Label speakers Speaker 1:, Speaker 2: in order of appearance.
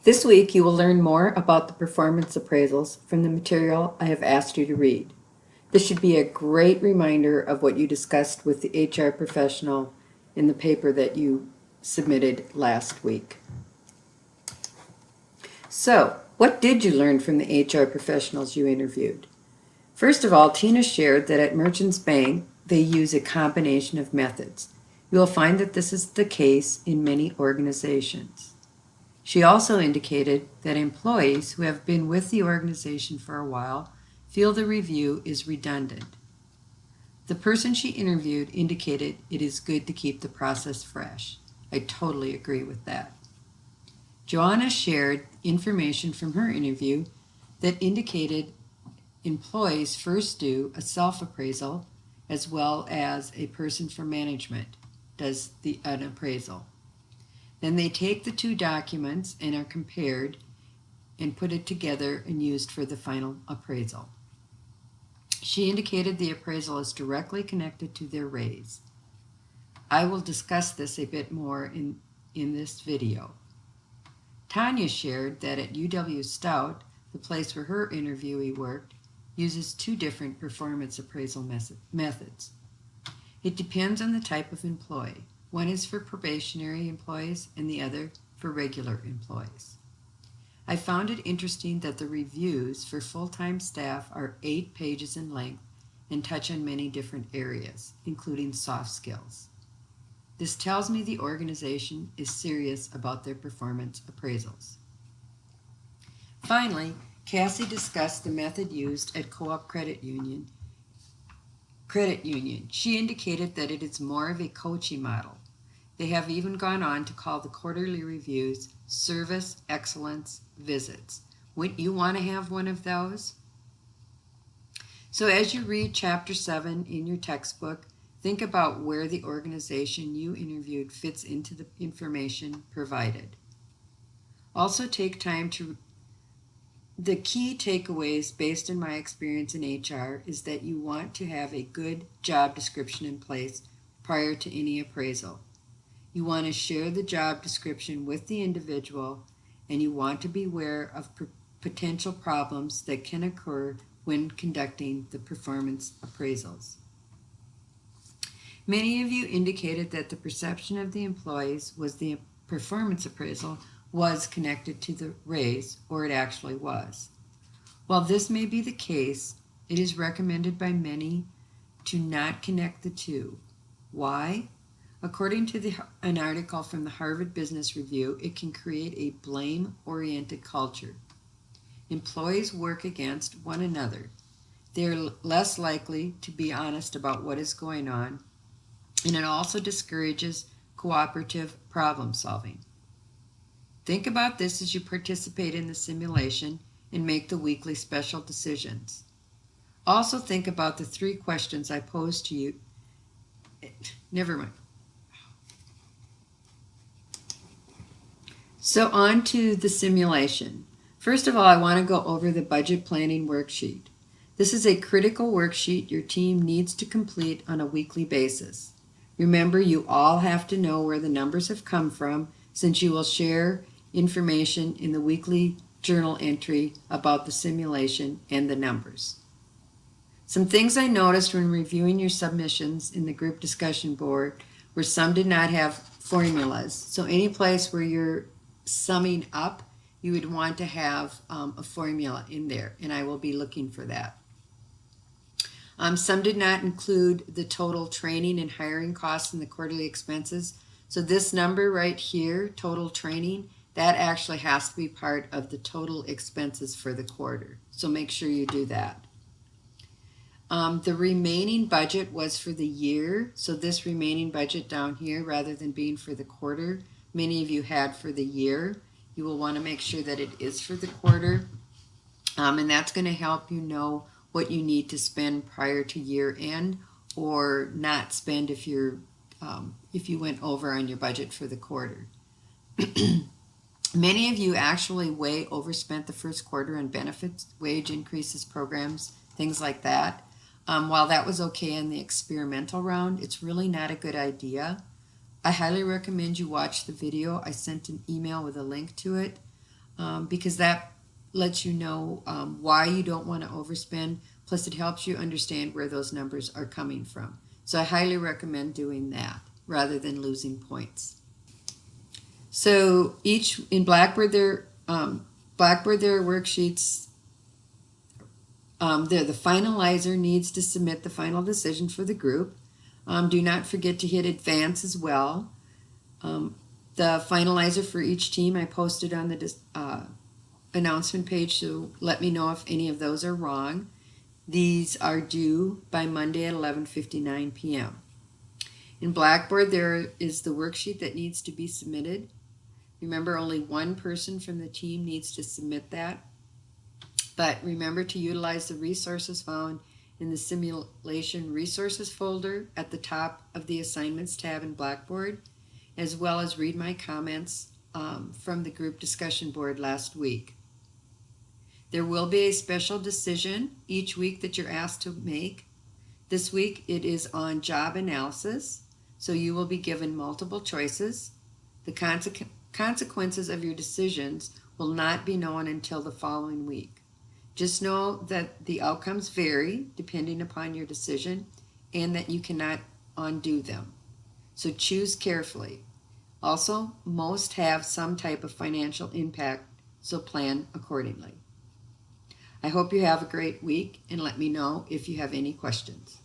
Speaker 1: This week you will learn more about the performance appraisals from the material I have asked you to read. This should be a great reminder of what you discussed with the HR professional in the paper that you submitted last week. So, what did you learn from the HR professionals you interviewed? First of all, Tina shared that at Merchants Bank they use a combination of methods. You will find that this is the case in many organizations. She also indicated that employees who have been with the organization for a while feel the review is redundant. The person she interviewed indicated it is good to keep the process fresh. I totally agree with that. Joanna shared information from her interview that indicated employees first do a self-appraisal as well as a person from management does an appraisal. Then they take the two documents and are compared and put it together and used for the final appraisal. She indicated the appraisal is directly connected to their raise. I will discuss this a bit more in this video. Tanya shared that at UW Stout, the place where her interviewee worked, uses two different performance appraisal methods. It depends on the type of employee. One is for probationary employees and the other for regular employees. I found it interesting that the reviews for full-time staff are 8 pages in length and touch on many different areas, including soft skills. This tells me the organization is serious about their performance appraisals. Finally, Cassie discussed the method used at Co-op Credit Union. She indicated that it is more of a coaching model. They have even gone on to call the quarterly reviews service excellence visits. Wouldn't you want to have one of those? So as you read Chapter 7 in your textbook, think about where the organization you interviewed fits into the information provided. Also take time to the key takeaways based on my experience in HR is that you want to have a good job description in place prior to any appraisal. You want to share the job description with the individual, and you want to be aware of potential problems that can occur when conducting the performance appraisals. Many of you indicated that the perception of the employees was the performance appraisal was connected to the raise, or it actually was. While this may be the case, it is recommended by many to not connect the two. Why? According to an article from the Harvard Business Review, it can create a blame-oriented culture. Employees work against one another. They are less likely to be honest about what is going on, and it also discourages cooperative problem solving. Think about this as you participate in the simulation and make the weekly special decisions. Also think about the 3 questions I posed to you. Never mind. So on to the simulation. First of all, I want to go over the budget planning worksheet. This is a critical worksheet your team needs to complete on a weekly basis. Remember, you all have to know where the numbers have come from, since you will share information in the weekly journal entry about the simulation and the numbers. Some things I noticed when reviewing your submissions in the group discussion board were some did not have formulas. So any place where you're summing up, you would want to have a formula in there, and I will be looking for that. Some did not include the total training and hiring costs in the quarterly expenses. So this number right here, total training, that actually has to be part of the total expenses for the quarter. So make sure you do that. The remaining budget was for the year. So this remaining budget down here, rather than being for the quarter, many of you had for the year. You will want to make sure that it is for the quarter. And that's going to help you know what you need to spend prior to year end, or not spend if you went over on your budget for the quarter. Many of you actually way overspent the first quarter on benefits, wage increases, programs, things like that. While that was okay in the experimental round, it's really not a good idea. I highly recommend you watch the video. I sent an email with a link to it. because that lets you know why you don't want to overspend. Plus, it helps you understand where those numbers are coming from. So I highly recommend doing that rather than losing points. So each in Blackboard there are worksheets. The finalizer needs to submit the final decision for the group. Do not forget to hit advance as well. The finalizer for each team I posted on the announcement page, so let me know if any of those are wrong. These are due by Monday at 11:59 p.m. In Blackboard, there is the worksheet that needs to be submitted. Remember, only one person from the team needs to submit that. But remember to utilize the resources found in the Simulation Resources folder at the top of the Assignments tab in Blackboard, as well as read my comments from the group discussion board last week. There will be a special decision each week that you're asked to make. This week it is on job analysis, so you will be given multiple choices. The consequences of your decisions will not be known until the following week. Just know that the outcomes vary depending upon your decision and that you cannot undo them. So choose carefully. Also, most have some type of financial impact, so plan accordingly. I hope you have a great week and let me know if you have any questions.